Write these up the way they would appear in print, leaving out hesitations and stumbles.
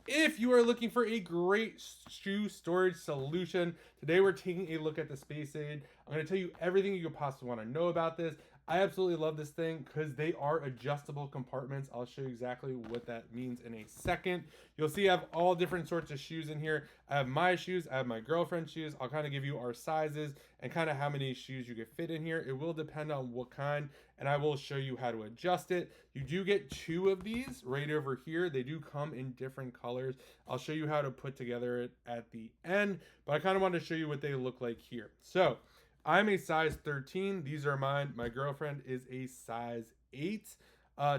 If you are looking for a great shoe storage solution, today we're taking a look at the SpaceAid. I'm going to tell you everything you could possibly want to know about this. I absolutely love this thing because they are adjustable compartments. I'll show you exactly what that means in a second. You'll see I have all different sorts of shoes in here. I have my shoes, I have my girlfriend's shoes. I'll kind of give you our sizes and kind of how many shoes you could fit in here. It will depend on what kind, and I will show you how to adjust it. You do get two of these right over here. They do come in different colors. I'll show you how to put together it at the end, but I kind of want to show you what they look like here. So I'm a size 13. These are mine. My girlfriend is a size 8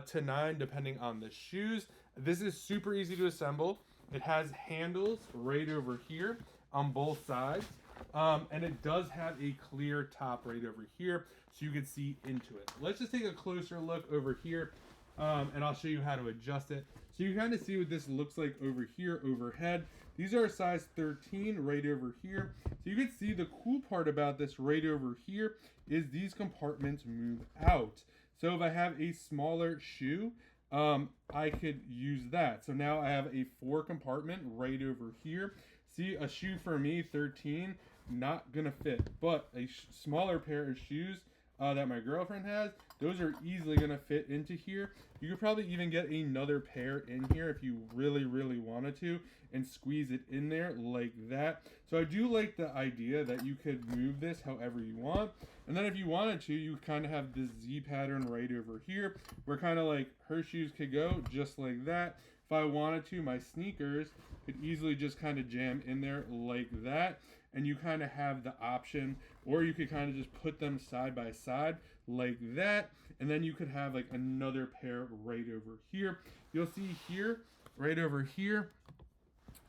to 9, depending on the shoes. This is super easy to assemble. It has handles right over here on both sides. And it does have a clear top right over here, so you can see into it. Let's just take a closer look over here, and I'll show you how to adjust it. So you kind of see what this looks like over here overhead. These are a size 13 right over here. So you can see the cool part about this right over here is these compartments move out. So if I have a smaller shoe, I could use that. So now I have a 4 compartment right over here. See, a shoe for me, 13, not gonna fit, but a smaller pair of shoes that my girlfriend has, those are easily gonna fit into here. You could probably even get another pair in here if you really wanted to and squeeze it in there like that. So I do like the idea that you could move this however you want. And then if you wanted to, you kind of have this Z pattern right over here where kind of like her shoes could go just like that. If I wanted to, my sneakers could easily just kind of jam in there like that. And you kind of have the option, or you could kind of just put them side by side like that. And then you could have like another pair right over here. You'll see here, right over here,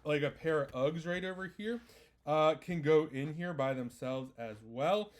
like a pair of Uggs right over here. Can go in here by themselves as well.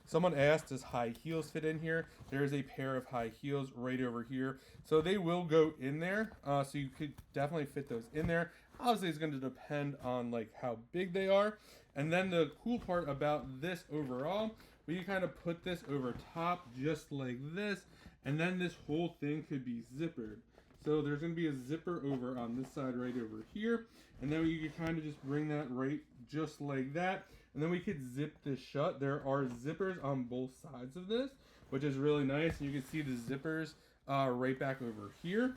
Someone asked, does high heels fit in here? There's a pair of high heels right over here. So they will go in there. So you could definitely fit those in there. Obviously, it's going to depend on like how big they are. And then the cool part about this overall, we can kind of put this over top just like this. And then this whole thing could be zippered. So there's going to be a zipper over on this side right over here. And then you can kind of just bring that right just like that. And then we could zip this shut. There are zippers on both sides of this, which is really nice. And you can see the zippers right back over here.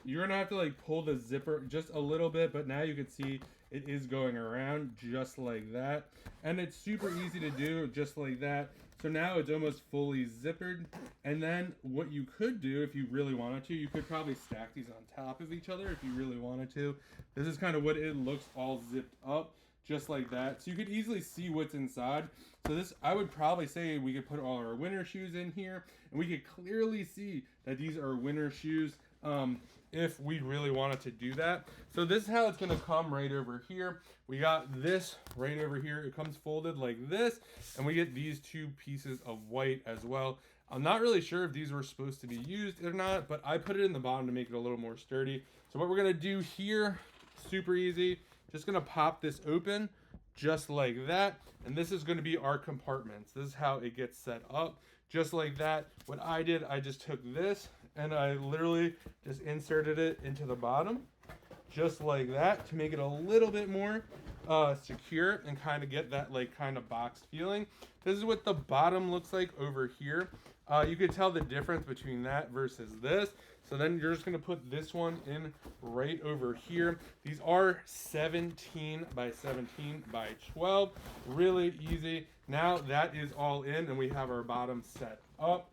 You're gonna have to like pull the zipper just a little bit, but now you can see it is going around just like that. And it's super easy to do just like that. So now it's almost fully zippered. And then what you could do if you really wanted to, you could probably stack these on top of each other if you really wanted to. This is kind of what it looks all zipped up just like that. So you could easily see what's inside. So this, I would probably say we could put all our winter shoes in here and we could clearly see that these are winter shoes. If we really wanted to do that. So this is how it's going to come right over here. We got this right over here. It comes folded like this, and we get these 2 pieces of white as well. I'm not really sure if these were supposed to be used or not, but I put it in the bottom to make it a little more sturdy. So what we're going to do here, super easy, just going to pop this open just like that, and this is going to be our compartments. This is how it gets set up just like that. What I did, I just took this and I literally just inserted it into the bottom just like that to make it a little bit more secure and kind of get that like kind of boxed feeling. This is what the bottom looks like over here. You could tell the difference between that versus this. So then you're just going to put this one in right over here. These are 17 by 17 by 12. Really easy. Now that is all in and we have our bottom set up.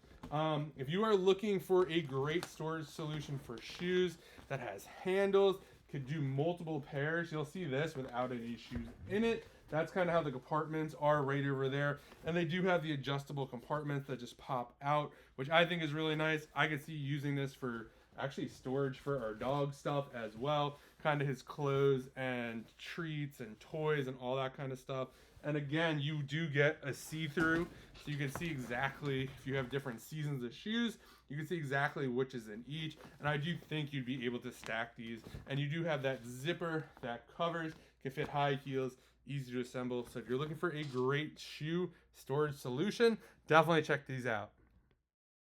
If you are looking for a great storage solution for shoes that has handles, could do multiple pairs, you'll see this without any shoes in it. That's kind of how the compartments are right over there. And they do have the adjustable compartments that just pop out, which I think is really nice. I could see using this for actually storage for our dog stuff as well. Kind of his clothes and treats and toys and all that kind of stuff. And again, you do get a see-through, so you can see exactly, if you have different seasons of shoes, you can see exactly which is in each. And I do think you'd be able to stack these. And you do have that zipper that covers, can fit high heels, easy to assemble. So if you're looking for a great shoe storage solution, definitely check these out.